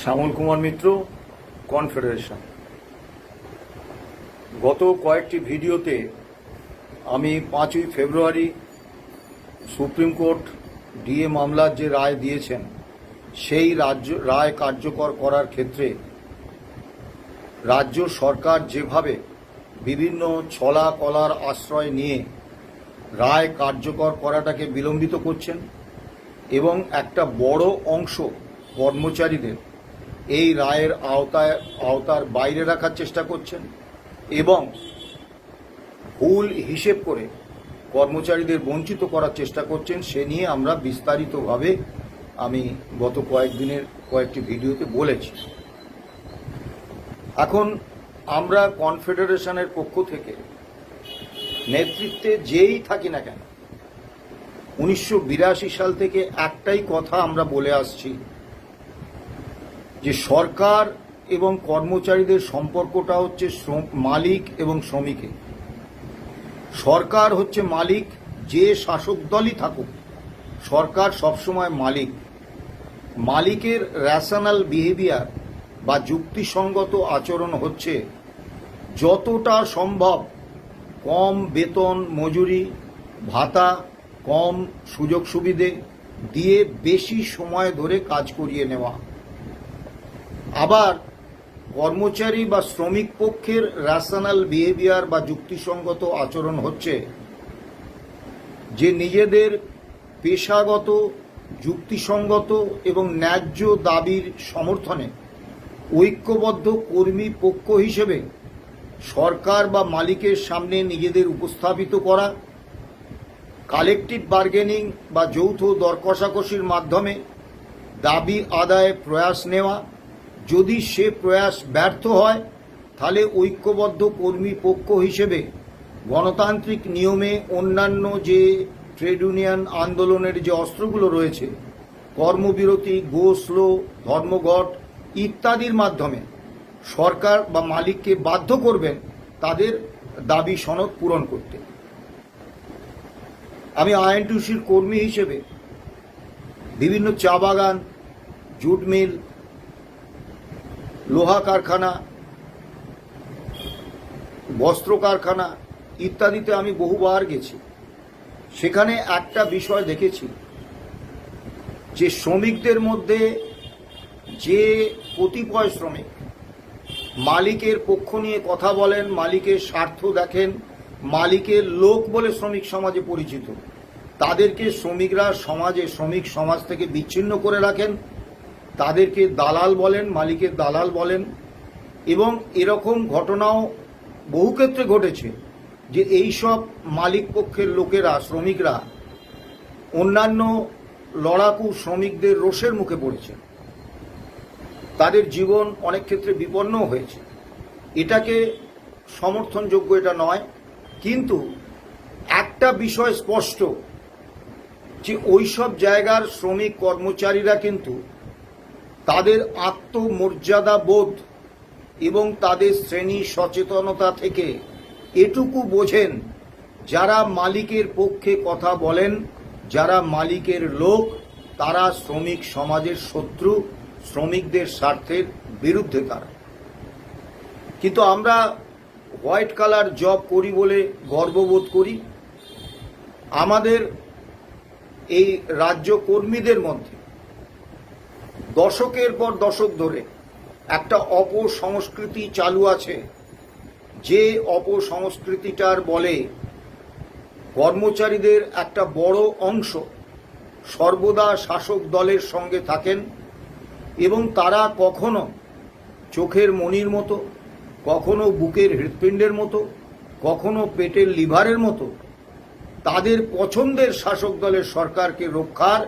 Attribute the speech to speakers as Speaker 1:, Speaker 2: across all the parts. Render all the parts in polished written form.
Speaker 1: শ্যামল কুমার মিত্র, confederation. গত কয়েকটি ভিডিওতে আমি 5ই ফেব্রুয়ারি সুপ্রিম কোর্ট ডিএ মামলার যে রায় দিয়েছেন সেই রায় কার্যকর করার ক্ষেত্রে রাজ্য সরকার যেভাবে বিভিন্ন ছলা কলার আশ্রয় নিয়ে রায় কার্যকর করাটাকে বিলম্বিত করছেন এবং একটা বড় অংশ কর্মচারীদের এই রায়ের আওতার বাইরে রাখার চেষ্টা করছেন এবং ভুল হিসেব করে কর্মচারীদের বঞ্চিত করার চেষ্টা করছেন, সে নিয়ে আমরা বিস্তারিতভাবে আমি গত কয়েকদিনের কয়েকটি ভিডিওতে বলেছি। এখন আমরা কনফেডারেশনের পক্ষ থেকে নেতৃত্বে যেই থাকি না কেন 1982 সাল থেকে একটাই কথা আমরা বলে আসছি যে সরকার এবং কর্মচারীদের সম্পর্কটা হচ্ছে মালিক এবং শ্রমিকের। সরকার হচ্ছে মালিক, যে শাসক দলই থাকুক সরকার সবসময় মালিক। মালিকের রেশনাল বিহেভিয়ার বা যুক্তিসঙ্গত আচরণ হচ্ছে যতটা সম্ভব কম বেতন, মজুরি, ভাতা, কম সুযোগ সুবিধে দিয়ে বেশি সময় ধরে কাজ করিয়ে নেওয়া। আবার কর্মচারী বা শ্রমিক পক্ষের রেশনাল বিহেভিয়ার বা যুক্তিসঙ্গত আচরণ হচ্ছে যে নিজেদের পেশাগত, যুক্তিসঙ্গত এবং ন্যায্য দাবির সমর্থনে ঐক্যবদ্ধ কর্মী পক্ষ হিসেবে সরকার বা মালিকের সামনে নিজেদের উপস্থাপিত করা, কালেকটিভ বার্গেনিং বা যৌথ দর কষাকষির মাধ্যমে দাবি আদায়ে প্রয়াস নেওয়া। যদি সে প্রয়াস ব্যর্থ হয় তাহলে ঐক্যবদ্ধ কর্মী পক্ষ হিসেবে গণতান্ত্রিক নিয়মে অন্যান্য যে ট্রেড ইউনিয়ন আন্দোলনের যে অস্ত্রগুলো রয়েছে, কর্মবিরতি, গো স্লো, ধর্মঘট ইত্যাদির মাধ্যমে সরকার বা মালিককে বাধ্য করবেন তাদের দাবি সনদ পূরণ করতে। আমি আইএনটিইউসির কর্মী হিসেবে বিভিন্ন চা বাগান, জুট মিল, লোহা কারখানা, বস্ত্র কারখানা ইত্যাদিতে আমি বহুবার গেছি। সেখানে একটা বিষয় দেখেছি যে শ্রমিকদের মধ্যে যে কতিপয় শ্রমিক মালিকের পক্ষ নিয়ে কথা বলেন, মালিকের স্বার্থ দেখেন, মালিকের লোক বলে শ্রমিক সমাজে পরিচিত, তাদেরকে শ্রমিকরা শ্রমিক সমাজ থেকে বিচ্ছিন্ন করে রাখেন, তাদেরকে দালাল বলেন, মালিকের দালাল বলেন। এবং এরকম ঘটনাও বহু ক্ষেত্রে ঘটেছে যে এইসব মালিক পক্ষের লোকেরা, শ্রমিকরা অন্যান্য লড়াকু শ্রমিকদের রোষের মুখে পড়েছে, তাদের জীবন অনেক ক্ষেত্রে বিপন্নও হয়েছে। এটাকে সমর্থনযোগ্য এটা নয়, কিন্তু একটা বিষয় স্পষ্ট যে ওইসব জায়গার শ্রমিক কর্মচারীরা কিন্তু তাদের আত্মমর্যাদা বোধ এবং তাদের শ্রেণী সচেতনতা থেকে এটুকু বোঝেন, যারা মালিকের পক্ষে কথা বলেন, যারা মালিকের লোক, তারা শ্রমিক সমাজের শত্রু, শ্রমিকদের স্বার্থের বিরুদ্ধে তারা। কিন্তু আমরা হোয়াইট কালার জব করি বলে গর্ববোধ করি। আমাদের এই রাজ্য কর্মীদের মধ্যে দশকের পর দশক ধরে একটা অপসংস্কৃতি চালু আছে, যে অপসংস্কৃতিটার বলে কর্মচারীদের একটা বড় অংশ সর্বদা শাসক দলের সঙ্গে থাকেন এবং তারা কখনো চোখের মণির মতো, কখনো বুকের হৃৎপিণ্ডের মতো, কখনো পেটের লিভারের মতো তাদের পছন্দের শাসক দলের সরকারকে রক্ষার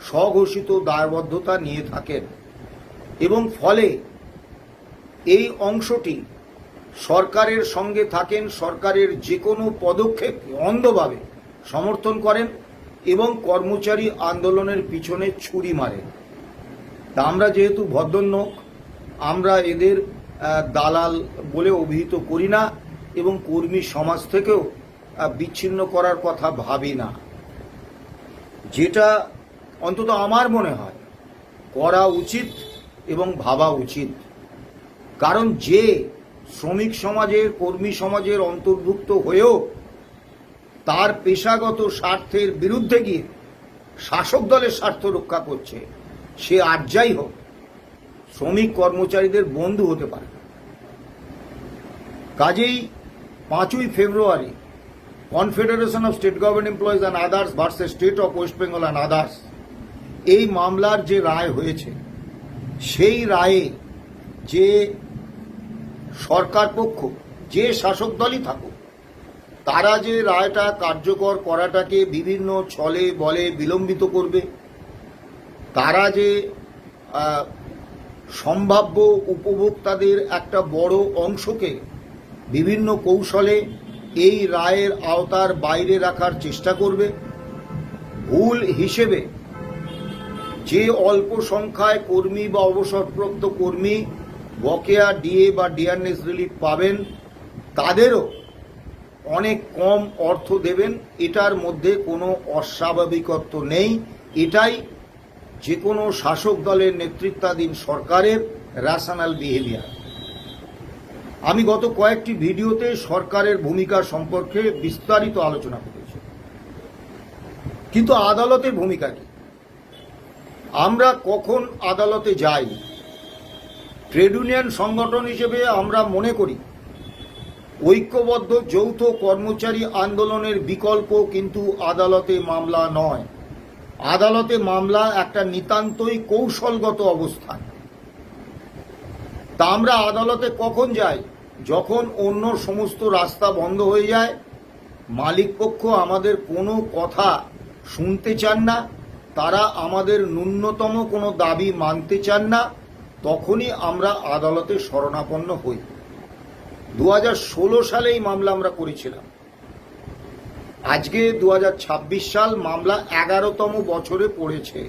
Speaker 1: স্বঘোষিত দায়বদ্ধতা নিয়ে থাকেন। এবং ফলে এই অংশটি সরকারের সঙ্গে থাকেন, সরকারের যে কোনো পদক্ষেপকে অন্ধভাবে সমর্থন করেন এবং কর্মচারী আন্দোলনের পিছনে ছুরি মারেন। তা আমরা যেহেতু ভদ্রলোক, আমরা এদের দালাল বলে অভিহিত করি না এবং কর্মী সমাজ থেকেও বিচ্ছিন্ন করার কথা ভাবি না। যেটা অন্তত আমার মনে হয় করা উচিত এবং ভাবা উচিত। কারণ যে শ্রমিক সমাজের, কর্মী সমাজের অন্তর্ভুক্ত হয়েও তার পেশাগত স্বার্থের বিরুদ্ধে গিয়ে শাসক দলের স্বার্থ রক্ষা করছে, সে আর যাই হোক শ্রমিক কর্মচারীদের বন্ধু হতে পারে না। কাজেই 5ই February confederation of state government employees and others versus state of West Bengal and others, এই মামলার যে রায় হয়েছে, সেই রায়ে যে সরকার পক্ষ, যে শাসক দলই থাকুক, তারা যে রায়টা কার্যকর করাটাকে বিভিন্ন ছলে বলে বিলম্বিত করবে, তারা যে সম্ভাব্য উপভোক্তাদের একটা বড় অংশকে বিভিন্ন কৌশলে এই রায়ের আওতার বাইরে রাখার চেষ্টা করবে, ভুল হিসেবে যে অল্প সংখ্যায় কর্মী বা অবসরপ্রাপ্ত কর্মী বকেয়া ডিএ বা ডিয়ারনেস রিলিফ পাবেন, তাদেরও অনেক কম অর্থ দেবেন, এটার মধ্যে কোনো অস্বাভাবিকত্ব নেই। এটাই যে কোনো শাসক দলের নেতৃত্বাধীন সরকারের রেশনাল বিহেভিয়ার। আমি গত কয়েকটি ভিডিওতে সরকারের ভূমিকা সম্পর্কে বিস্তারিত আলোচনা করেছি, কিন্তু আদালতের ভূমিকা কি? আমরা কখন আদালতে যাই? ট্রেড ইউনিয়ন সংগঠন হিসেবে আমরা মনে করি ঐক্যবদ্ধ যৌথ কর্মচারী আন্দোলনের বিকল্প কিন্তু আদালতে মামলা নয়। আদালতে মামলা একটা নিতান্তই কৌশলগত অবস্থান। তা আমরা আদালতে কখন যাই? যখন অন্য সমস্ত রাস্তা বন্ধ হয়ে যায়, মালিক পক্ষ আমাদের কোনো কথা শুনতে চান না, তারা আমাদের ন্যূনতম কোনো দাবি মানতে চান না, তখনই আমরা আদালতে শরণাপন্ন হই। 2016 সালে এই মামলা আমরা করেছিলাম। আজকে 2026 সাল, মামলা 11তম বছরে পড়েছে।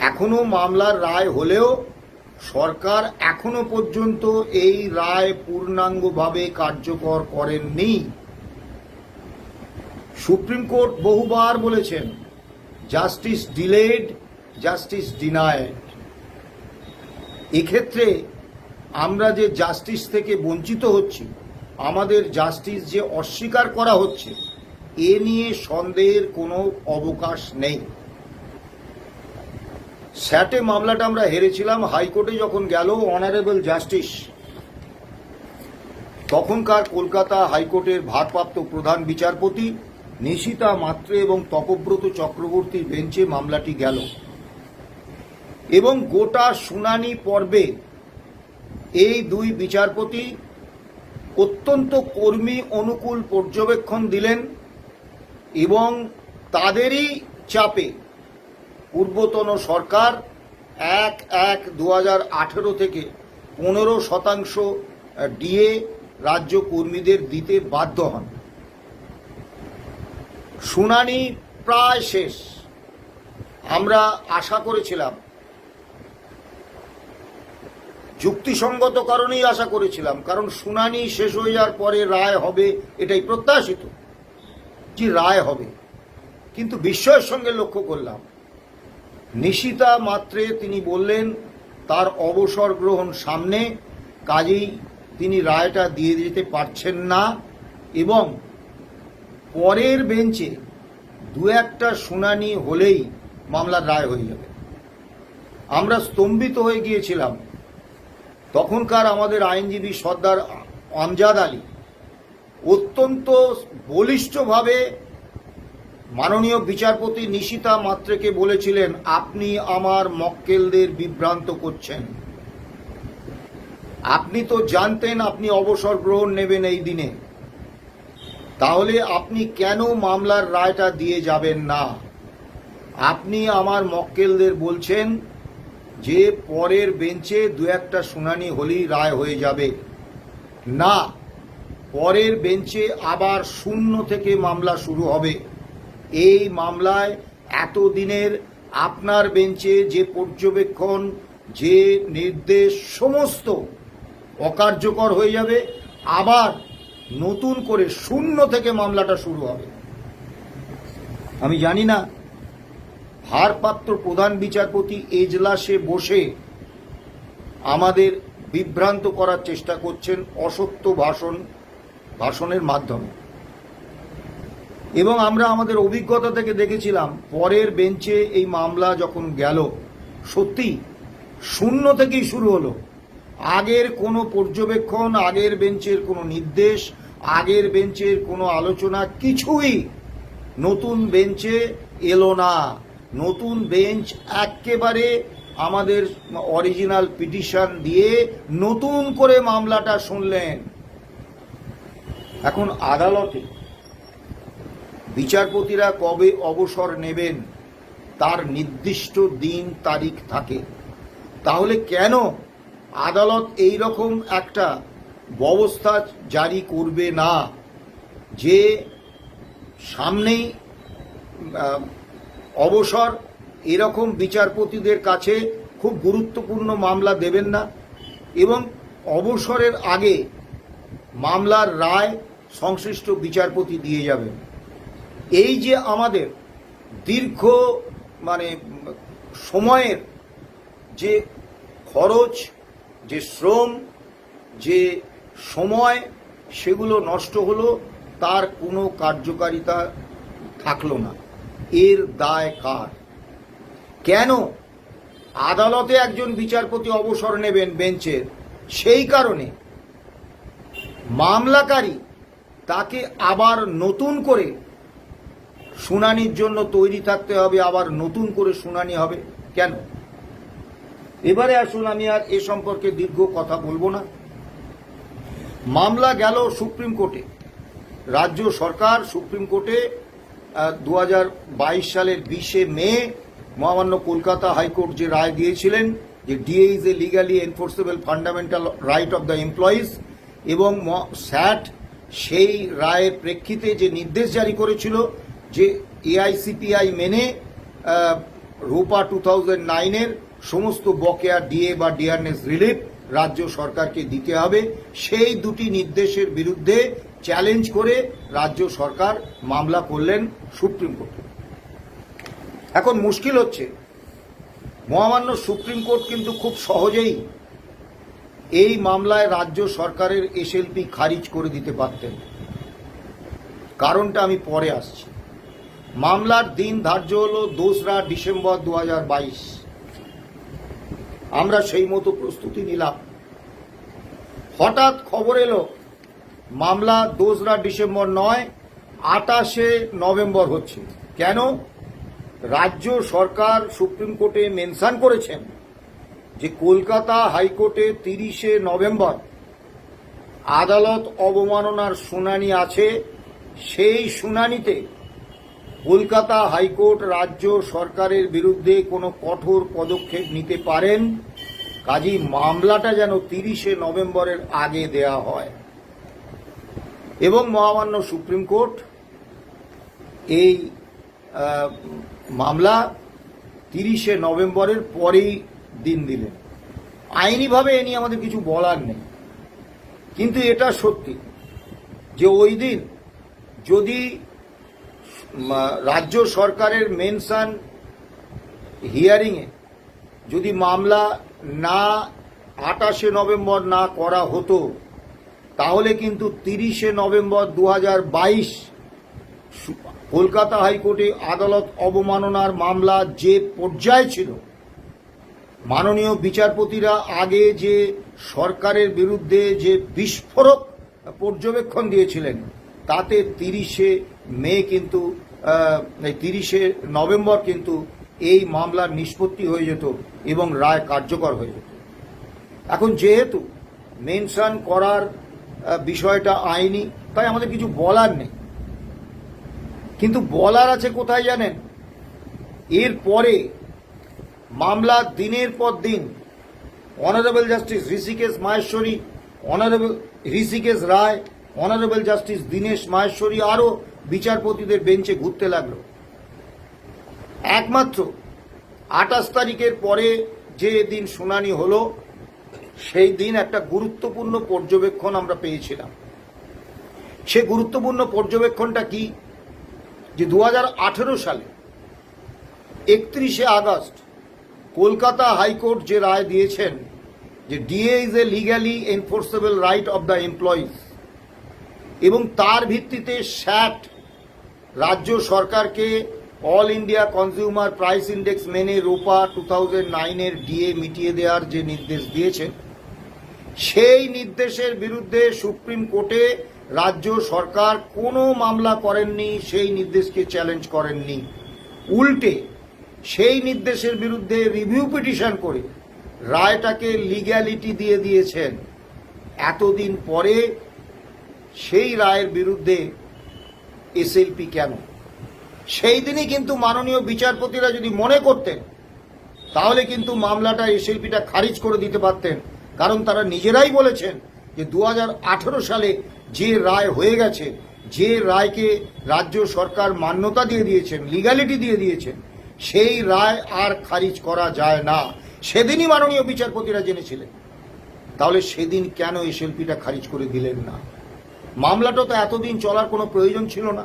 Speaker 1: এখনো মামলার রায় হলেও সরকার এখনো পর্যন্ত এই রায় পূর্ণাঙ্গভাবে কার্যকর করেননি। সুপ্রিম কোর্ট বহুবার বলেছেন, জাস্টিস ডিলেড, জাস্টিস ডিনায়েড। এক্ষেত্রে আমরা যে জাস্টিস থেকে বঞ্চিত হচ্ছি, আমাদের জাস্টিস যে অস্বীকার করা হচ্ছে, এ নিয়ে সন্দেহের কোনো অবকাশ নেই। স্যাটে মামলাটা আমরা হেরেছিলাম। হাইকোর্টে যখন গেল অনারেবল জাস্টিস, তখনকার কলকাতা হাইকোর্টের ভারপ্রাপ্ত প্রধান বিচারপতি নিশিতা মাত্রে এবং তপব্রত চক্রবর্তীর বেঞ্চে মামলাটি গেল, এবং গোটা শুনানি পর্বে এই দুই বিচারপতি অত্যন্ত কর্মী অনুকূল পর্যবেক্ষণ দিলেন, এবং তাদেরই চাপে পূর্বতন সরকার 1/1/2018 থেকে 15% ডিএ রাজ্য কর্মীদের দিতে বাধ্য হন। শুনানি প্রায় শেষ। আমরা আশা করেছিলাম, যুক্তিসঙ্গত কারণেই আশা করেছিলাম, কারণ শুনানি শেষ হয়ে যাওয়ার পরে রায় হবে, এটাই প্রত্যাশিত যে রায় হবে। কিন্তু বিস্ময়ের সঙ্গে লক্ষ্য করলাম, নিশিতা মাত্রে তিনি বললেন তার অবসর গ্রহণ সামনে, কাজেই তিনি রায়টা দিয়ে দিতে পারছেন না, এবং পরের বেঞ্চে 2-1টা শুনানি হলেই মামলার রায় হয়ে যাবে। আমরা স্তম্ভিত হয়ে গিয়েছিলাম। তখনকার আমাদের আইনজীবী সর্দার আমজাদ আলী অত্যন্ত বলিষ্ঠভাবে মাননীয় বিচারপতি নিশিতা মাত্রেকে বলেছিলেন, আপনি আমার মক্কেলদের বিভ্রান্ত করছেন। আপনি তো জানতেন আপনি অবসর গ্রহণ নেবেন এই দিনে, তাহলে আপনি কেন মামলার রায়টা দিয়ে যাবেন না? আপনি আমার মক্কেলদের বলছেন যে পরের বেঞ্চে 2-1টা শুনানি হলেই রায় হয়ে যাবে। না, পরের বেঞ্চে আবার শূন্য থেকে মামলা শুরু হবে। এই মামলায় এতদিনের আপনার বেঞ্চে যে পর্যবেক্ষণ, যে নির্দেশ, সমস্ত অকার্যকর হয়ে যাবে। আবার নতুন করে শূন্য থেকে মামলাটা শুরু হবে। আমি জানি না ভারপ্রাপ্ত প্রধান বিচারপতি এজলাসে বসে আমাদের বিভ্রান্ত করার চেষ্টা করছেন অসত্য ভাষণের মাধ্যমে। এবং আমরা আমাদের অভিজ্ঞতা থেকে দেখেছিলাম পরের বেঞ্চে এই মামলা যখন গেল, সত্যি শূন্য থেকেই শুরু হলো। আগের কোনো পর্যবেক্ষণ, আগের বেঞ্চের কোনো নির্দেশ, আগের বেঞ্চের কোনো আলোচনা কিছুই নতুন বেঞ্চে এলো না। নতুন বেঞ্চ একেবারে আমাদের অরিজিনাল পিটিশন দিয়ে নতুন করে মামলাটা শুনলেন। এখন আদালতে বিচারপতিরা কবে অবসর নেবেন তার নির্দিষ্ট দিন তারিখ থাকে। তাহলে কেন আদালত এই রকম একটা ব্যবস্থা জারি করবে না যে সামনেই অবসর, এরকম বিচারপতিদের কাছে খুব গুরুত্বপূর্ণ মামলা দেবেন না এবং অবসরের আগে মামলার রায় সংশ্লিষ্ট বিচারপতি দিয়ে যাবেন। এই যে আমাদের দীর্ঘ সময়ের যে খরচ, যে শ্রম, যে সময়, সেগুলো নষ্ট হলো, তার কোনো কার্যকারিতা থাকলো না। এর দায় কার? কেন আদালতে একজন বিচারপতি অবসর নেবেন বেঞ্চের? সেই কারণে মামলাকারী তাকে আবার নতুন করে শুনানির জন্য তৈরি থাকতে হবে, আবার নতুন করে শুনানি হবে। কেন? এবারে আসুন, আমি আর এ সম্পর্কে দীর্ঘ কথা বলবো না। মামলা গেল সুপ্রিম কোর্টে। রাজ্য সরকার সুপ্রিম কোর্টে 2022 সালের 20 মে মহামান্য কলকাতা হাইকোর্ট যে রায় দিয়েছিলেন যে DA is a legally enforceable fundamental right of the employees, এবং স্যাট সেই রায়ের প্রেক্ষিতে যে নির্দেশ জারি করেছিল যে এআইসিপিআই মেনে রূপা 2009-এর সমস্ত বকেয়া ডিএ বা ডিয়ারনেস রিলিফ রাজ্য সরকারকে দিতে হবে, সেই দুটি নির্দেশের বিরুদ্ধে চ্যালেঞ্জ করে রাজ্য সরকার মামলা করলেন সুপ্রিম কোর্টে। এখন মুশকিল হচ্ছে, মহামান্য সুপ্রিম কোর্ট কিন্তু খুব সহজেই এই মামলায় রাজ্য সরকারের এসএলপি খারিজ করে দিতে পারতেন। কারণটা আমি পরে আসছি। মামলার দিন ধার্য হলো 2রা ডিসেম্বর 2022। আমরা সেই মতো প্রস্তুতি নিলাম। হঠাৎ খবর এলো মামলা 2রা ডিসেম্বর নয়, 28শে নভেম্বর হচ্ছে। কেন? রাজ্য সরকার সুপ্রিম কোর্টে মেনশন করেছেন যে কলকাতা হাইকোর্টে 30শে নভেম্বর আদালত অবমাননার শুনানি আছে। সেই শুনানিতে কলকাতা হাইকোর্ট রাজ্য সরকারের বিরুদ্ধে কোনো কঠোর পদক্ষেপ নিতে পারেন। কাজেই মামলাটা যেন 30শে নভেম্বরের আগে দেয়া হয়, এবং মহামান্য সুপ্রিম কোর্ট এই মামলা 30শে নভেম্বরের পরেই দিন দিলেন। আইনিভাবে এ নিয়ে আমাদের কিছু বলার নেই, কিন্তু এটা সত্যি যে ওই দিন যদি রাজ্য সরকারের মেনশন হিয়ারিংয়ে যদি মামলা 28শে নভেম্বর না করা হতো, তাহলে কিন্তু 30শে নভেম্বর 2022 কলকাতা হাইকোর্টে আদালত অবমাননার মামলা যে পর্যায়ে ছিল, মাননীয় বিচারপতিরা আগে যে সরকারের বিরুদ্ধে যে বিস্ফোরক পর্যবেক্ষণ দিয়েছিলেন, তাতে 30শে নভেম্বর কিন্তু এই মামলার নিষ্পত্তি হয়ে যেত এবং রায় কার্যকর হয়ে যেত। এখন যেহেতু মেনশন করার বিষয়টা আইনি, তাই আমাদের কিছু বলার নেই। কিন্তু বলার আছে কোথায় জানেন? এরপরে মামলা দিনের পর দিন honourable justice Hrishikesh Maheshwari, honourable Hrishikesh Roy, honourable justice Dinesh Maheshwari আরও বিচারপতিদের বেঞ্চে ঘুরতে লাগলো। একমাত্র 28 তারিখের পরে যে দিন শুনানি হলো, সেই দিন একটা গুরুত্বপূর্ণ পর্যবেক্ষণ আমরা পেয়েছিলাম। সে গুরুত্বপূর্ণ পর্যবেক্ষণটা কি? যে 2018 সালে 31শে আগস্ট কলকাতা হাইকোর্ট যে রায় দিয়েছেন যে DA is a legally enforceable right of the employees, এবং তার ভিত্তিতে স্যাট রাজ্য সরকারকে all India consumer price index মেনে রোপা 2009-এর ডিএ মিটিয়ে দেওয়ার যে নির্দেশ দিয়েছেন, সেই নির্দেশের বিরুদ্ধে সুপ্রিম কোর্টে রাজ্য সরকার কোনো মামলা করেননি, সেই নির্দেশকে চ্যালেঞ্জ করেননি। উল্টে সেই নির্দেশের বিরুদ্ধে রিভিউ পিটিশন করে রায়টাকে লিগ্যালিটি দিয়ে দিয়েছেন। এতদিন পরে সেই রায়ের বিরুদ্ধে এসএলপি কেন? সেই দিনই কিন্তু মাননীয় বিচারপতিরা যদি মনে করতেন তাহলে কিন্তু মামলাটা এসএলপিটা খারিজ করে দিতে পারতেন, কারণ তারা নিজেরাই বলেছেন যে 2018 সালে যে রায় হয়ে গেছে, যে রায়কে রাজ্য সরকার মান্যতা দিয়ে দিয়েছেন, লিগ্যালিটি দিয়ে দিয়েছেন, সেই রায় আর খারিজ করা যায় না। সেদিনই মাননীয় বিচারপতিরা জেনেছিলেন, তাহলে সেদিন কেন এসএলপিটা খারিজ করে দিলেন না? মামলাটা তো এতদিন চলার কোনো প্রয়োজন ছিল না।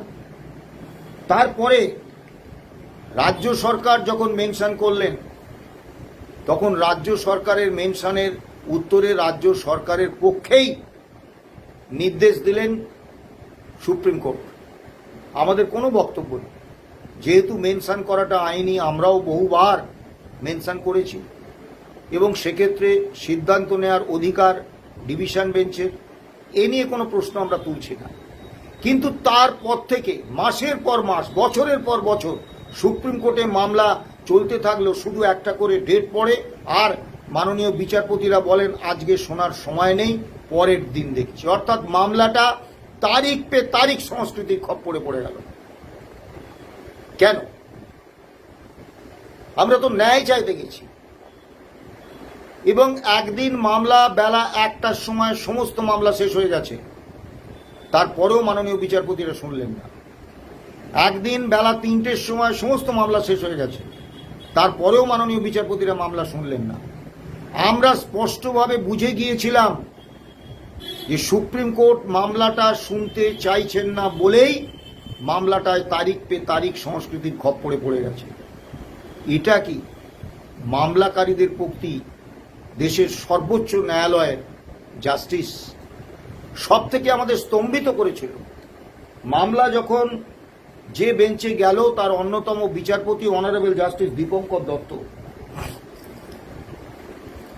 Speaker 1: তারপরে রাজ্য সরকার যখন মেনশন করলেন, তখন রাজ্য সরকারের মেনশনের উত্তরে রাজ্য সরকারের পক্ষেই নির্দেশ দিলেন সুপ্রিম কোর্ট। আমাদের কোনো বক্তব্য নেই, যেহেতু মেনশন করাটা আইনি, আমরাও বহুবার মেনশন করেছি, এবং সেক্ষেত্রে সিদ্ধান্ত নেওয়ার অধিকার ডিভিশন বেঞ্চের, এ নিয়ে কোনো প্রশ্ন আমরা তুলছি না। কিন্তু তারপর থেকে মাসের পর মাস, বছরের পর বছর সুপ্রিম কোর্টে মামলা চলতে থাকলেও শুধু একটা করে ডেট পড়ে, আর মাননীয় বিচারপতিরা বলেন আজকে শোনার সময় নেই, পরের দিন দেখছি। অর্থাৎ মামলাটা তারিখ পে তারিখ সংস্কৃতির খপ্পরে পড়ে গেল। কেন? আমরা তো ন্যায় চাইতে গেছি, এবং একদিন মামলা বেলা 1টার সময় সমস্ত মামলা শেষ হয়ে গেছে, তারপরেও মাননীয় বিচারপতিরা শুনলেন না। একদিন বেলা 3টের সময় সমস্ত মামলা শেষ হয়ে গেছে, তারপরেও মাননীয় বিচারপতিরা মামলা শুনলেন না। আমরা স্পষ্টভাবে বুঝে গিয়েছিলাম যে সুপ্রিম কোর্ট মামলাটা শুনতে চাইছেন না বলেই মামলাটায় তারিখ পে তারিখ সংস্কৃতির খপ্পরে পড়ে গেছে। এটা কি মামলাকারীদের প্রতি দেশের সর্বোচ্চ ন্যায়ালয়ের জাস্টিস? সব থেকে আমাদের স্তম্ভিত করেছিল মামলা যখন যে বেঞ্চে গেল, তার অন্যতম বিচারপতি অনারেবল জাস্টিস দীপঙ্কর দত্ত,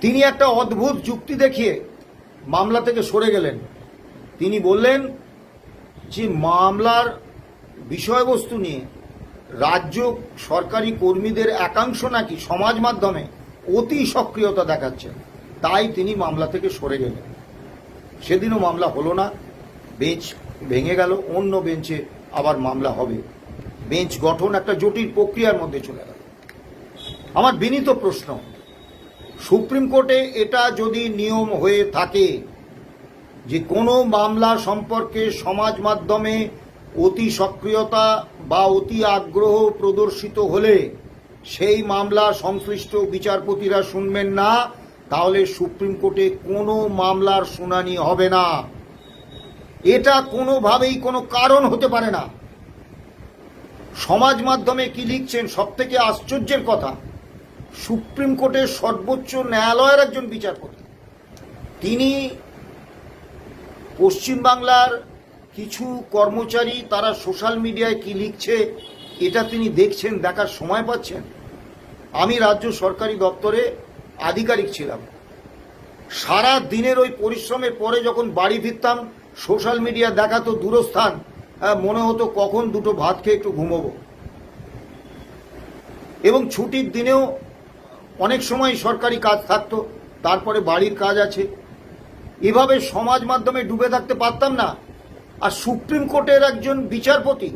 Speaker 1: তিনি একটা অদ্ভুত যুক্তি দেখিয়ে মামলা থেকে সরে গেলেন। তিনি বললেন যে মামলার বিষয়বস্তু নিয়ে রাজ্য সরকারি কর্মীদের একাংশ নাকি সমাজ মাধ্যমে অতি সক্রিয়তা দেখাচ্ছেন, তাই তিনি মামলা থেকে সরে গেলেন। সেদিনও মামলা হলো না, বেঞ্চ ভেঙে গেল, অন্য বেঞ্চে আবার মামলা হবে। বেঞ্চ গঠন একটা জটিল প্রক্রিয়ার মধ্যে চলে গেল। আমার বিনীত প্রশ্ন, সুপ্রিম কোর্টে এটা যদি নিয়ম হয়ে থাকে যে কোনো মামলা সম্পর্কে সমাজ মাধ্যমে অতি সক্রিয়তা বা অতি আগ্রহ প্রদর্শিত হলে সেই মামলা সংশ্লিষ্ট বিচারপতিরা শুনবেন না, তাহলে সুপ্রিম কোর্টে কোনো মামলার শুনানি হবে না। এটা কোনোভাবেই কোনো কারণ হতে পারে না। সমাজ মাধ্যমে কি লিখছেন? সবথেকে আশ্চর্যের কথা, সুপ্রিম কোর্টের সর্বোচ্চ ন্যায়ালয়ের একজন বিচারপতি, তিনি পশ্চিমবাংলার কিছু কর্মচারী তারা সোশ্যাল মিডিয়ায় কি লিখছে এটা তিনি দেখছেন, দেখার সময় পাচ্ছেন। আমি রাজ্য সরকারি দপ্তরে আধিকারিক ছিলাম, সারা দিনের ওই পরিশ্রমের পরে যখন বাড়ি ফিরতাম, সোশ্যাল মিডিয়া দেখা তো দূরস্থান, মনে হতো কখন দুটো ভাত খেয়ে একটু ঘুমোবো। এবং ছুটির দিনেও অনেক সময় সরকারি কাজ থাকতো, তারপরে বাড়ির কাজ আছে, এভাবে সমাজ মাধ্যমে ডুবে থাকতে পারতাম না। আর সুপ্রিম কোর্টের একজন বিচারপতি,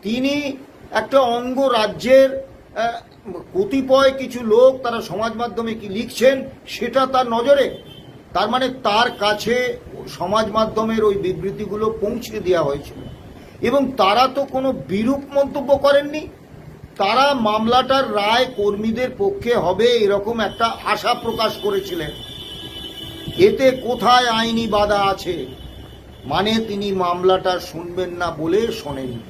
Speaker 1: তিনি একটা অঙ্গ রাজ্যের কতিপয় কিছু লোক তারা সমাজ মাধ্যমে কি লিখছেন সেটা তার নজরে, তার মানে তার কাছে সমাজ মাধ্যমের ওই বিবৃতিগুলো পৌঁছে দেওয়া হয়েছিল, এবং তারা তো কোনো বিরূপ মন্তব্য করেননি। তারা মামলাটার রায় কর্মীদের পক্ষে হবে এরকম একটা আশা প্রকাশ করেছিলেন। এতে কোথায় আইনি বাধা আছে? মানে তিনি মামলাটা শুনবেন না বলে শোনেননি।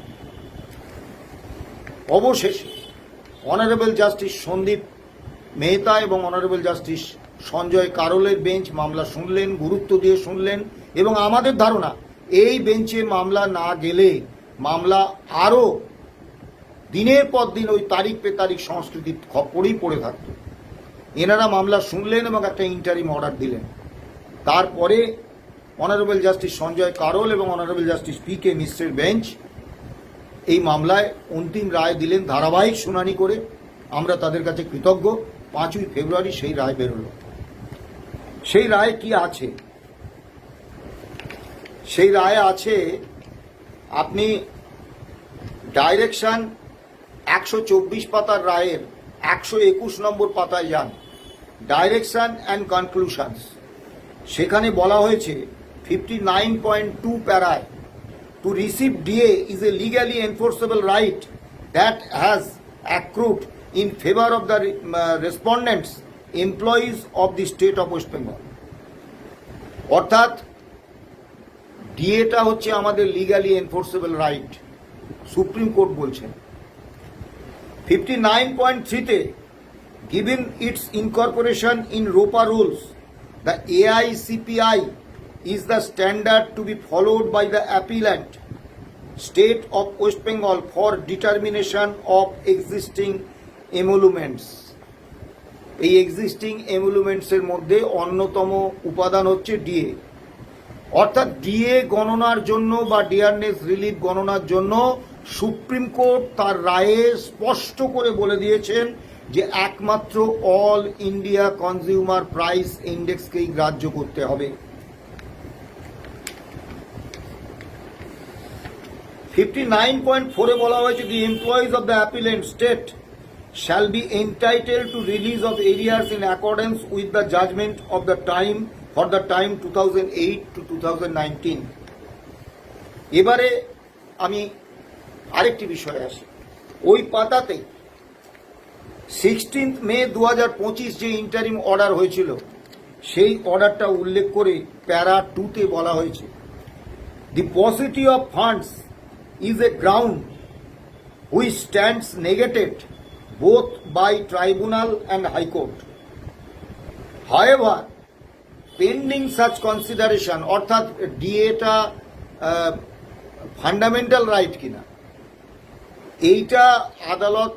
Speaker 1: অবশেষে অনারেবল জাস্টিস সন্দীপ মেহতা এবং অনারেবল জাস্টিস সঞ্জয় কারোলের বেঞ্চ মামলা শুনলেন, গুরুত্ব দিয়ে শুনলেন, এবং আমাদের ধারণা এই বেঞ্চে মামলা না গেলে মামলা আরও দিনের পর দিন ওই তারিখ পে তারিখ সংস্কৃতির খপ্পরেই পড়ে থাকত। এনারা মামলা শুনলেন এবং একটা ইন্টারিম অর্ডার দিলেন। তারপরে অনারেবল জাস্টিস সঞ্জয় কারোল এবং অনারেবল জাস্টিস পি.কে. মিশ্রের বেঞ্চ এই মামলায় অন্তিম রায় দিলেন ধারাবাহিক শুনানি করে। আমরা তাদের কাছে কৃতজ্ঞ। 5ই ফেব্রুয়ারি সেই রায় বেরোল। সেই রায় কি আছে? সেই রায় আছে, আপনি ডাইরেকশন 124 পাতার রায়ের 121 নম্বর পাতায় যান, ডাইরেকশন অ্যান্ড কনক্লুশনস। সেখানে বলা হয়েছে 59.2 প্যারায়, to receive DA is a legally enforceable right that has accrued in favor of the respondents, employees of the state of West Bengal. অর্থাৎ ডিএটা হচ্ছে আমাদের legally enforceable right, supreme court বলছেন। 59.3-তে, given its incorporation in ROPA rules, the AICPI is the standard to be followed by the appellant, State of West Bengal, for determination of existing emoluments. এই existing এমুলুমেন্টসের মধ্যে অন্যতম উপাদান হচ্ছে DA. অর্থাৎ DA গণনার জন্য বা ডিয়ারনেস রিলিফ গণনার জন্য সুপ্রিম কোর্ট তার রায়ে স্পষ্ট করে বলে দিয়েছেন যে একমাত্র অল ইন্ডিয়া কনজিউমার প্রাইস ইন্ডেক্সকেই গ্রাহ্য করতে হবে। 59.4-এ বলা হয়েছে, the employees of the appellant state shall be entitled to release of arrears in accordance with the judgment of the time for the time 2008 to 2019. এবারে আমি আরেকটি বিষয়ে আসি। ওই পাতাতে 16 মে 2025 যে ইন্টারিম অর্ডার হয়েছিল সেই অর্ডারটা উল্লেখ করে প্যারা 2-তে বলা হয়েছে, the paucity of funds is a ground which stands negated both by tribunal and high court. However, pending such consideration, অর্থাৎ ডিএটা ফান্ডামেন্টাল রাইট কিনা এইটা আদালত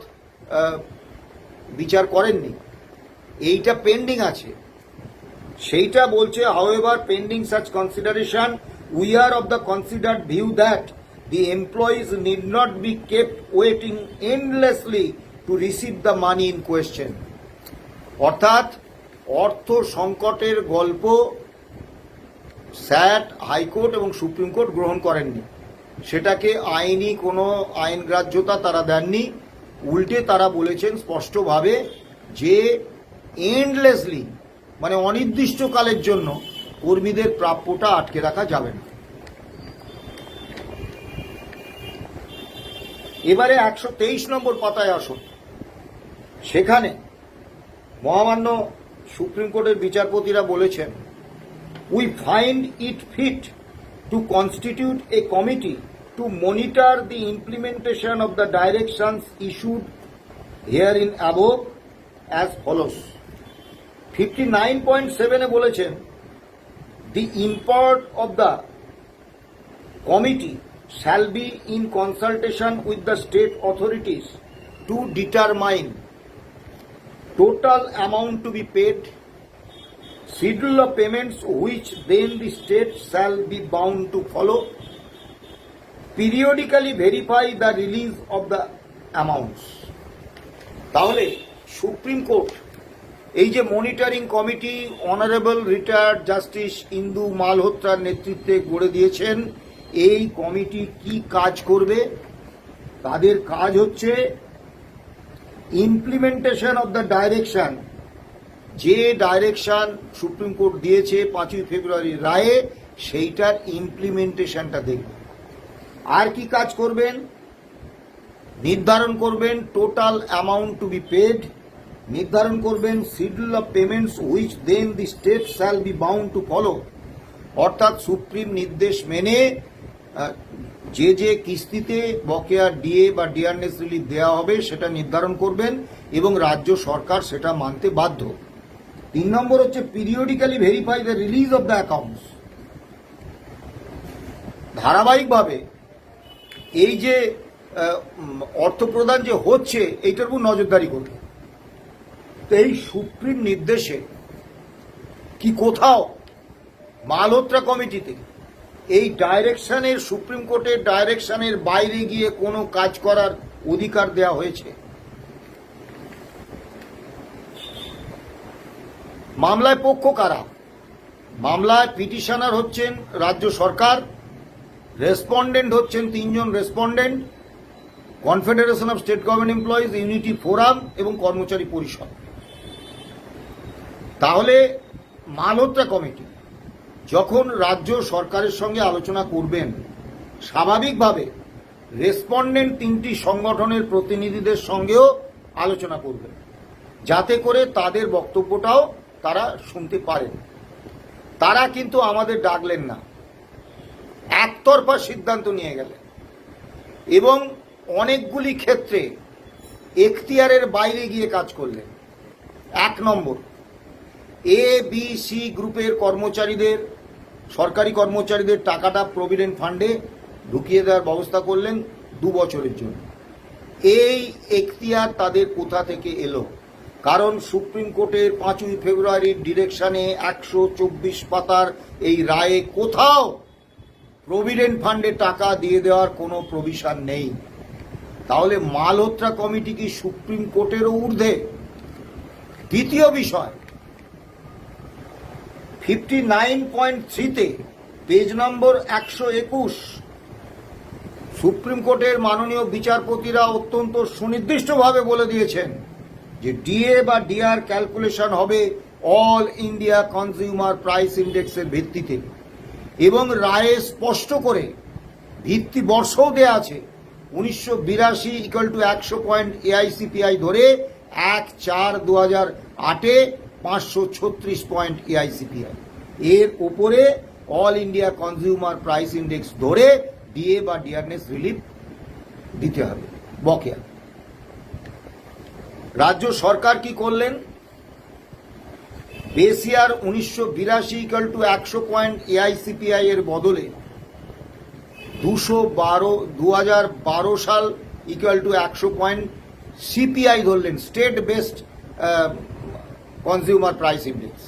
Speaker 1: বিচার করেননি, এইটা পেন্ডিং আছে। সেইটা বলছে, however, pending such consideration, we are of the considered view that the employees need not be kept waiting endlessly to receive the money in question. অর্থাৎ অর্থ সংকটের গল্প স্যাট, হাইকোর্ট এবং সুপ্রিম কোর্ট গ্রহণ করেননি। সেটাকে আইনি কোনো আইনগ্রাহ্যতা তারা দেননি। উল্টে তারা বলেছেন স্পষ্টভাবে যে এন্ডলেসলি, মানে অনির্দিষ্টকালের জন্য কর্মীদের প্রাপ্যটা আটকে রাখা যাবে না। এবারে 123 নম্বর পাতায় আসুন। সেখানে মহামান্য সুপ্রিম কোর্টের বিচারপতিরা বলেছেন, we find it fit to constitute a committee to monitor the implementation of the directions issued hereinabove as follows. 59.7-এ বলেছেন, the import of the committee shall be in consultation with the state authorities to determine total amount to be paid, schedule of payments which then the state shall be bound to follow, periodically verify the release of the amounts. তাহলে supreme court এই যে monitoring committee honourable retired justice Indu মালহোত্রার নেতৃত্বে গড়ে দিয়েছেন, এই committee কি কাজ করবে? তাদের কাজ হচ্ছে ইমপ্লিমেন্টেশন অফ দ্য ডাইরেকশন, যে ডাইরেকশন সুপ্রিম কোর্ট দিয়েছে 5ই ফেব্রুয়ারির রায়ে, সেইটার ইমপ্লিমেন্টেশনটা দেখবে। আর কি কাজ করবেন? নির্ধারণ করবেন total amount to be paid, নির্ধারণ করবেন schedule of payments which then the state shall be bound to follow. অর্থাৎ সুপ্রিম নির্দেশ মেনে যে যে কিস্তিতে বকেয়া ডিএ বা ডিয়ারনেস রিলিফ দেওয়া হবে সেটা নির্ধারণ করবেন এবং রাজ্য সরকার সেটা মানতে বাধ্য। 3 নম্বর হচ্ছে periodically verify the release of the accounts. ধারাবাহিকভাবে এই যে অর্থ প্রদান যে হচ্ছে এইটার উপর নজরদারি করবে। তো এই সুপ্রিম নির্দেশে কি কোথাও মালহোত্রা কমিটিতে এই ডাইরেকশনের, সুপ্রিম কোর্টের ডাইরেকশনের বাইরে গিয়ে কোনো কাজ করার অধিকার দেওয়া হয়েছে? মামলায় পক্ষ কারা? মামলায় পিটিশনার হচ্ছেন রাজ্য সরকার, রেসপন্ডেন্ট হচ্ছেন 3 জন respondent, confederation of state government employees, unity forum এবং কর্মচারী পরিষদ। তাহলে মালহোত্রা কমিটি যখন রাজ্য সরকারের সঙ্গে আলোচনা করবেন, স্বাভাবিকভাবে রেসপন্ডেন্ট 3টি সংগঠনের প্রতিনিধিদের সঙ্গেও আলোচনা করবেন, যাতে করে তাদের বক্তব্যটাও তারা শুনতে পারেন। তারা কিন্তু আমাদের ডাকলেন না, একতরফা সিদ্ধান্ত নিয়ে গেলেন এবং অনেকগুলি ক্ষেত্রে এখতিয়ারের বাইরে গিয়ে কাজ করলেন। 1 নম্বর, ABC গ্রুপের কর্মচারীদের, সরকারি কর্মচারীদের টাকাটা প্রভিডেন্ট ফান্ডে ঢুকিয়ে দেওয়ার ব্যবস্থা করলেন 2 বছরের জন্য। এই এখতিয়ার তাদের কোথা থেকে এলো? কারণ সুপ্রিম কোর্টের 5ই ফেব্রুয়ারির ডিরেকশনে 124 পাতার এই রায়ে কোথাও প্রভিডেন্ট ফান্ডে টাকা দিয়ে দেওয়ার কোনো প্রভিশন নেই। তাহলে মালহোত্রা কমিটি কি সুপ্রিম কোর্টেরও ঊর্ধ্বে? দ্বিতীয় বিষয়, 59.3-তে পেজ নম্বর 121 সুপ্রিম কোর্টের মাননীয় বিচারপতিরা অত্যন্ত সুনির্দিষ্টভাবে বলে দিয়েছেন যে ডিএ বা ডিআর ক্যালকুলেশন হবে অল ইন্ডিয়া কনজিউমার প্রাইস ইন্ডেক্সের ভিত্তিতে, এবং রায়ে স্পষ্ট করে ভিত্তি বর্ষও দেয়া আছে 1982 ইকুয়াল টু 100 পয়েন্ট এআইসিপিআই ধরে 1/4/2008-এ 536 পয়েন্ট এআইসিপিআই, এর উপরে all India consumer price index ধরে ডিএ বা ডিআরনেস রিলিফ দিতে হবে বকেয়া। রাজ্য সরকার কি করলেন? বেসিয়ার 1982 ইকুয়াল টু 100 পয়েন্ট এআইসিপিআই এর বদলে 2012 সাল ইকুয়াল টু 100 পয়েন্ট সিপিআই ধরলেন, state based consumer price index.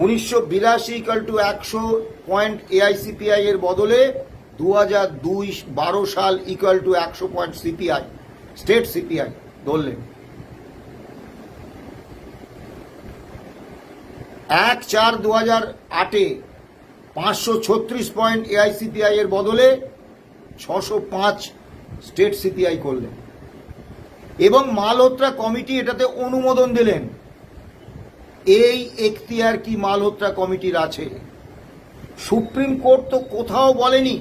Speaker 1: 1982 equal to 100 point AICPI এর বদলে 2012 সাল equal to 100 point CPI, state CPI ধরলেন। 1/4/2008-এ 536 পয়েন্ট এআইসিপিআই এর বদলে 605 স্টেট সিপিআই করলেন, এবং মালহোত্রা কমিটি এটাতে অনুমোদন দিলেন। এই এখতিয়ার কি মালহোত্রা কমিটির আছে? সুপ্রিম কোর্ট তো কোথাও বলেনি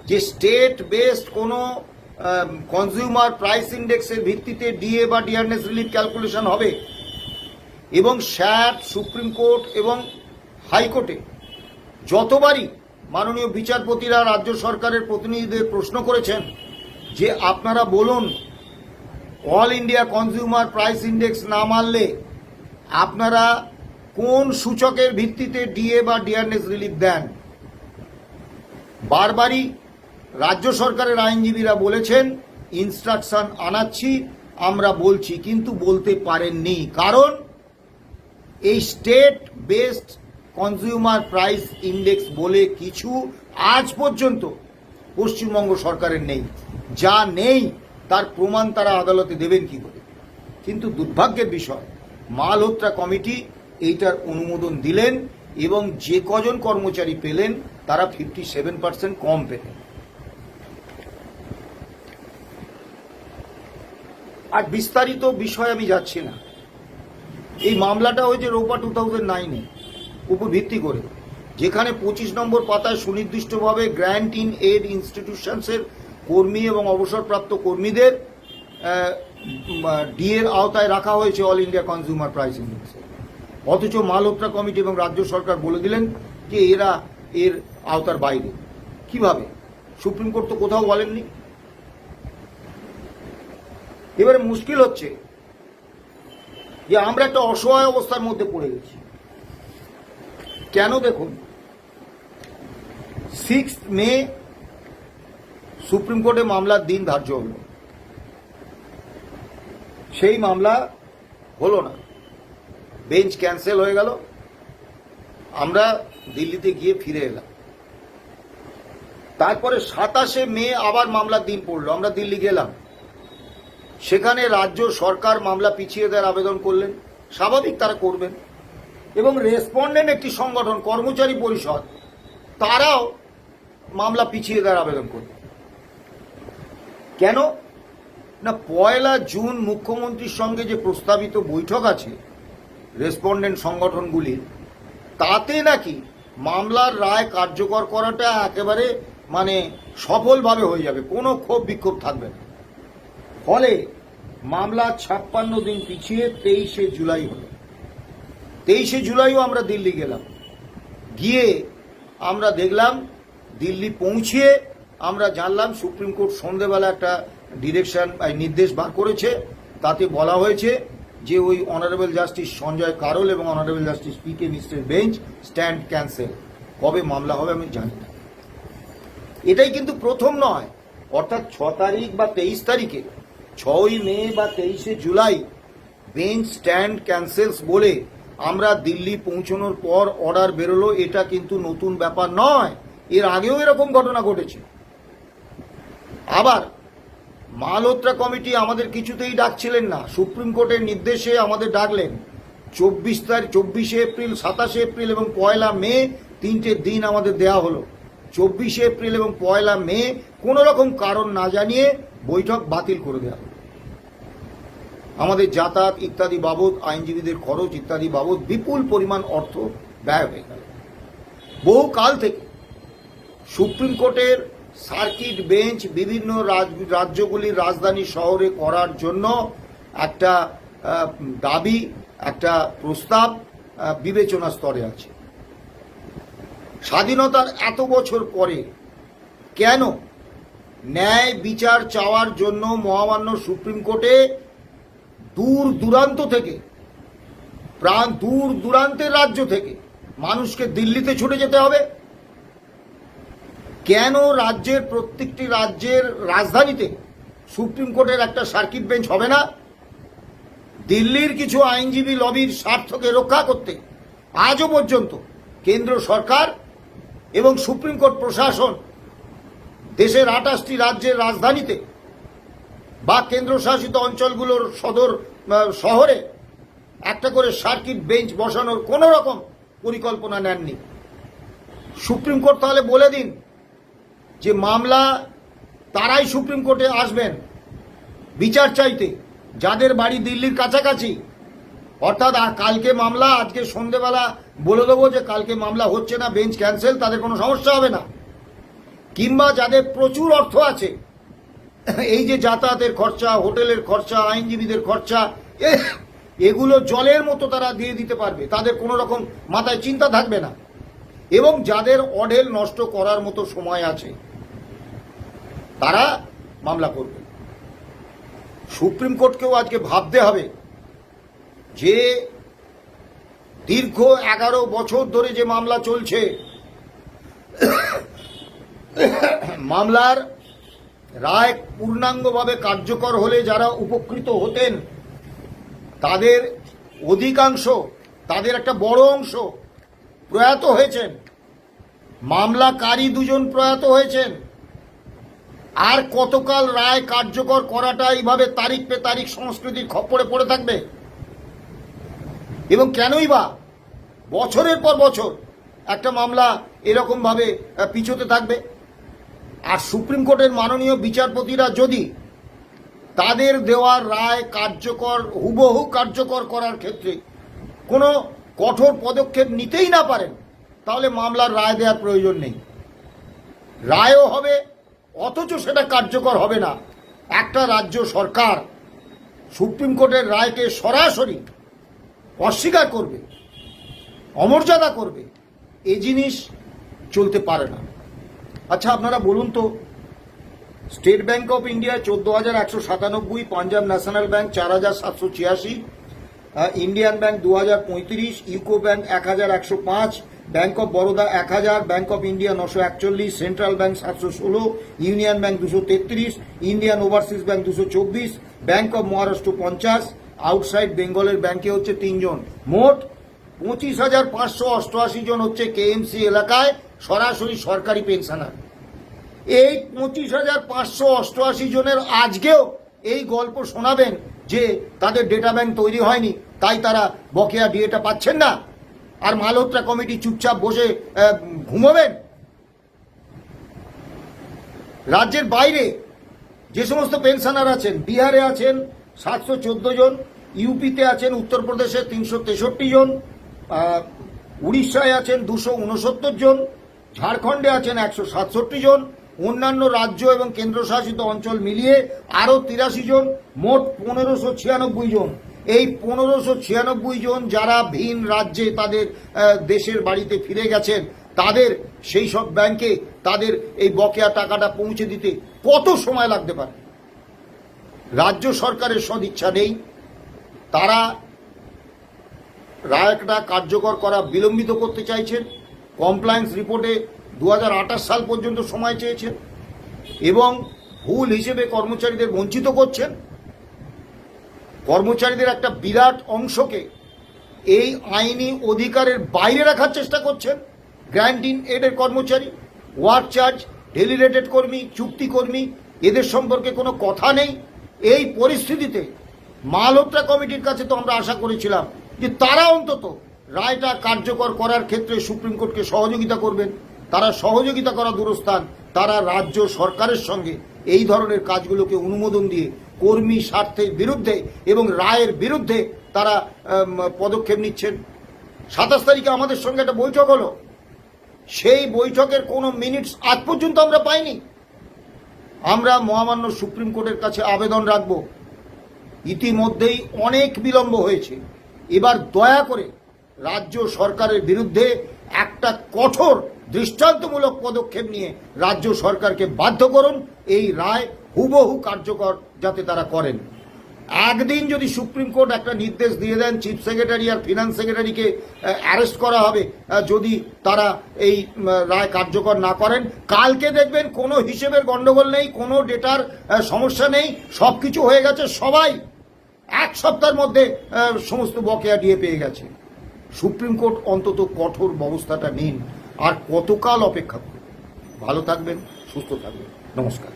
Speaker 1: যে স্টেট বেসড কোনো কনজিউমার প্রাইস ইন্ডেক্সের ভিত্তিতে ডিএ বা ডিআরনেস রিলিফ ক্যালকুলেশন হবে। এবং স্যাট, সুপ্রিম কোর্ট এবং হাইকোর্টে যতবারই মাননীয় বিচারপতিরা রাজ্য সরকারের প্রতিনিধিদের প্রশ্ন করেছেন যে আপনারা বলুন all India consumer price index না মানলে আপনারা কোন সূচকের ভিত্তিতে ডিএ বা ডিআরনেস রিলিফ দেন, বারবারই রাজ্য সরকারের আইনজীবীরা বলেছেন ইনস্ট্রাকশন আনাচ্ছি, আমরা বলছি, কিন্তু বলতে পারেননি। কারণ এই state based consumer price index বলে কিছু আজ পর্যন্ত পশ্চিমবঙ্গ সরকারের নেই। যা নেই তার প্রমাণ তারা আদালতে দেবেন কি করে? কিন্তু দুর্ভাগ্যের বিষয়, মালহোত্রা কমিটি এইটার অনুমোদন দিলেন এবং যে কজন কর্মচারী পেলেন তারা 57% কম পেলেন। আর বিস্তারিত বিষয় আমি যাচ্ছি না। এই মামলাটা হয়েছে রোপা 2009-এ উপর ভিত্তি করে, যেখানে 25 নম্বর পাতায় সুনির্দিষ্টভাবে গ্র্যান্ট ইন এড ইনস্টিটিউশনসের কর্মী এবং অবসরপ্রাপ্ত কর্মীদের ডিএর আওতায় রাখা হয়েছে অল ইন্ডিয়া কনজিউমার প্রাইস ইন্ডেক্সে। অথচ মালহোত্রা কমিটি এবং রাজ্য সরকার বলে দিলেন যে এরা এর আওতার বাইরে। কিভাবে? সুপ্রিম কোর্ট তো কোথাও বলেননি। এবারে মুশকিল হচ্ছে যে আমরা একটা অসহায় অবস্থার মধ্যে পড়ে গেছি। কেন? দেখুন, 6 মে সুপ্রিম কোর্টে মামলার দিন ধার্য হলো, সেই মামলা হলো না, বেঞ্চ ক্যান্সেল হয়ে গেল, আমরা দিল্লিতে গিয়ে ফিরে এলাম। তারপরে 27 মে আবার মামলার দিন পড়লো, আমরা দিল্লি গেলাম, সেখানে রাজ্য সরকার মামলা পিছিয়ে দেওয়ার আবেদন করলেন, স্বাভাবিক তারা করবেন, এবং রেসপন্ডেন্ট একটি সংগঠন কর্মচারী পরিষদ তারাও মামলা পিছিয়ে দেওয়ার আবেদন করলেন। কেন না, 1 জুন মুখ্যমন্ত্রীর সঙ্গে যে প্রস্তাবিত বৈঠক আছে রেসপন্ডেন্ট সংগঠনগুলির, তাতে নাকি মামলার রায় কার্যকর করাটা একেবারে সফলভাবে হয়ে যাবে, কোনো ক্ষোভ বিক্ষোভ থাকবে না। ফলে মামলা 56 দিন পিছিয়ে 23শে জুলাই হলো। 23শে জুলাইও আমরা দিল্লি গেলাম, গিয়ে আমরা দেখলাম, দিল্লি পৌঁছিয়ে আমরা জানলাম সুপ্রিম কোর্ট সন্ধ্যেবেলা একটা নির্দেশ বার করেছে, তাতে বলা হয়েছে যে ওই অনারেবল জাস্টিস সঞ্জয় কারোল এবং অনারেবল জাস্টিস পি.কে মিশ্রের বেঞ্চ স্ট্যান্ড ক্যান্সেল। কবে মামলা হবে আমি জানি না। এটাই কিন্তু প্রথম নয়, অর্থাৎ 6 তারিখ বা 23 তারিখে, 6 মে বা 23শে জুলাই বেঞ্চ স্ট্যান্ড ক্যান্সেলস বলে আমরা দিল্লি পৌঁছানোর পর অর্ডার বেরোলো। এটা কিন্তু নতুন ব্যাপার নয়, এর আগেও এরকম ঘটনা ঘটেছে। আবার মালহোত্রা কমিটি আমাদের কিছুতেই ডাকছিলেন না, সুপ্রিম কোর্টের নির্দেশে আমাদের ডাকলেন। 24শে এপ্রিল, 27শে এপ্রিল এবং 1 মে 3টে দিন আমাদের দেয়া হলো। 24শে এপ্রিল এবং 1 মে কোনো রকম কারণ না জানিয়ে বৈঠক বাতিল করে দেওয়া হলো। আমাদের যাতায়াত ইত্যাদি বাবদ, আইনজীবীদের খরচ ইত্যাদি বাবদ বিপুল পরিমাণ অর্থ ব্যয় হয়ে গেল। বহু কাল থেকে সুপ্রিম কোর্টের সার্কিট বেঞ্চ বিভিন্ন রাজ্যগুলির রাজধানী শহরে করার জন্য একটা দাবি, একটা প্রস্তাব বিবেচনা স্তরে আছে। স্বাধীনতার এত বছর পরে কেন ন্যায় বিচার চাওয়ার জন্য মহামান্য সুপ্রিম কোর্টে দূর দূরান্ত থেকে, দূর দূরান্তের রাজ্য থেকে মানুষকে দিল্লিতে ছুটে যেতে হবে? কেন রাজ্যের প্রত্যেকটি রাজ্যের রাজধানীতে সুপ্রিম কোর্টের একটা সার্কিট বেঞ্চ হবে না? দিল্লির কিছু আইনজীবী লবির স্বার্থকে রক্ষা করতে আজও পর্যন্ত কেন্দ্র সরকার এবং সুপ্রিম কোর্ট প্রশাসন দেশের 28টি রাজ্যের রাজধানীতে বা কেন্দ্রশাসিত অঞ্চলগুলোর সদর শহরে একটা করে সার্কিট বেঞ্চ বসানোর কোনো রকম পরিকল্পনা নেননি। সুপ্রিম কোর্ট তাহলে বলে দিন যে মামলা তারাই সুপ্রিম কোর্টে আসবেন বিচার চাইতে যাদের বাড়ি দিল্লির কাছাকাছি। অর্থাৎ কালকে মামলা, আজকে সন্ধেবেলা বলে দেবো যে কালকে মামলা হচ্ছে না, বেঞ্চ ক্যান্সেল, তাদের কোনো সমস্যা হবে না। কিংবা যাদের প্রচুর অর্থ আছে, এই যে যাতায়াতের খরচা, হোটেলের খরচা, আইনজীবীদের খরচা, এগুলো জলের মতো তারা দিয়ে দিতে পারবে, তাদের কোনো রকম মাথায় চিন্তা থাকবে না। এবং যাদের অঢেল নষ্ট করার মতো সময় আছে তারা মামলা করবে। সুপ্রিম কোর্টকেও আজকে ভাবতে হবে যে দীর্ঘ 11 বছর ধরে যে মামলা চলছে, মামলার রায় পূর্ণাঙ্গভাবে কার্যকর হলে যারা উপকৃত হতেন তাদের অধিকাংশ, তাদের একটা বড় অংশ প্রয়াত হয়েছেন, মামলাকারী 2 জন প্রয়াত হয়েছেন। আর কতকাল রায় কার্যকর করাটা এইভাবে তারিখ পে তারিখ সংস্কৃতির খপ্পরে পড়ে থাকবে? এবং কেনই বা বছরের পর বছর একটা মামলা এরকম ভাবে পিছোতে থাকবে? আর সুপ্রিম কোর্টের মাননীয় বিচারপতিরা যদি তাদের দেওয়ার রায় কার্যকর, হুবহু কার্যকর করার ক্ষেত্রে কোনো কঠোর পদক্ষেপ নিতেই না পারেন, তাহলে মামলার রায় দেওয়ার প্রয়োজন নেই। রায়ও হবে অথচ সেটা কার্যকর হবে না। একটা রাজ্য সরকার সুপ্রিম কোর্টের রায়কে সরাসরি অস্বীকার করবে, অমর্যাদা করবে, এই জিনিস চলতে পারে না। আচ্ছা, আপনারা বলুন তো, state bank of India 14,197, Punjab national bank 4,786, Indian bank 2035, UCO bank 1105, bank of Baroda 1000, bank of India 941, central bank 716, union bank 233, Indian overseas bank 224, bank of Maharashtra 50, outside বেঙ্গলের ব্যাংকে হচ্ছে 3 জন। মোট 25,588 জন হচ্ছে কেএমসি এলাকায় সরাসরি সরকারি পেনশনার। এই 25,588 জনের আজকেও এই গল্প শোনাবেন যে তাদের ডেটা ব্যাংক তৈরি হয়নি, তাই তারা বকেয়া ডিএটা পাচ্ছেন না, আর মালহোত্রা কমিটি চুপচাপ বসে ঘুমোবেন? রাজ্যের বাইরে যে সমস্ত পেনশনার আছেন, বিহারে আছেন 714 জন, ইউপিতে আছেন উত্তরপ্রদেশে 363 জন, উড়িষ্যায় আছেন 269 জন, ঝাড়খণ্ডে আছেন 167 জন, অন্যান্য রাজ্য এবং কেন্দ্রশাসিত অঞ্চল মিলিয়ে আরও 83 জন, মোট 1596 জন। এই 1596 জন যারা ভিন রাজ্যে তাদের দেশের বাড়িতে ফিরে গেছেন, তাদের সেই সব ব্যাংকে তাদের এই বকেয়া টাকাটা পৌঁছে দিতে কত সময় লাগতে পারে? রাজ্য সরকারের সদিচ্ছা নেই, তারা রায়টা কার্যকর করা বিলম্বিত করতে চাইছেন। কমপ্লায়েন্স রিপোর্টে 2028 সাল পর্যন্ত সময় চেয়েছেন এবং ভুল হিসেবে কর্মচারীদের বঞ্চিত করছেন। কর্মচারীদের একটা বিরাট অংশকে এই আইনি অধিকারের বাইরে রাখার চেষ্টা করছেন। গ্র্যান্ট ইন এডের কর্মচারী, ওয়ার্ক চার্জ, ডেলি রেটেড কর্মী, চুক্তি কর্মী, এদের সম্পর্কে কোনো কথা নেই। এই পরিস্থিতিতে মালহোত্রা কমিটির কাছে তো আমরা আশা করেছিলাম যে তারা অন্তত রায়টা কার্যকর করার ক্ষেত্রে সুপ্রিম কোর্টকে সহযোগিতা করবেন। তারা সহযোগিতা করা দূরস্থান, তারা রাজ্য সরকারের সঙ্গে এই ধরনের কাজগুলোকে অনুমোদন দিয়ে কর্মী স্বার্থের বিরুদ্ধে এবং রায়ের বিরুদ্ধে তারা পদক্ষেপ নিচ্ছেন। 27 তারিখে আমাদের সঙ্গে একটা বৈঠক হলো, সেই বৈঠকের কোনো মিনিটস আজ পর্যন্ত আমরা পাইনি। আমরা মহামান্য সুপ্রিম কোর্টের কাছে আবেদন রাখব, ইতিমধ্যেই অনেক বিলম্ব হয়েছে, এবার দয়া করে রাজ্য সরকারের বিরুদ্ধে একটা কঠোর দৃষ্টান্তমূলক পদক্ষেপ নিয়ে রাজ্য সরকারকে বাধ্য করুন এই রায় হুবহু কার্যকর যাতে তারা করেন। একদিন যদি সুপ্রিম কোর্ট একটা নির্দেশ দিয়ে দেন চিফ সেক্রেটারি আর ফিনান্স সেক্রেটারিকে অ্যারেস্ট করা হবে যদি তারা এই রায় কার্যকর না করেন, কালকে দেখবেন কোনো হিসেবের গন্ডগোল নেই, কোনো ডেটার সমস্যা নেই, সব কিছু হয়ে গেছে, সবাই এক সপ্তাহের মধ্যে সমস্ত বকেয়া দিয়ে পেয়ে গেছে। সুপ্রিম কোর্ট অন্তত কঠোর ব্যবস্থাটা নিন, আর কতকাল অপেক্ষা করুন? ভালো থাকবেন, সুস্থ থাকবেন, নমস্কার।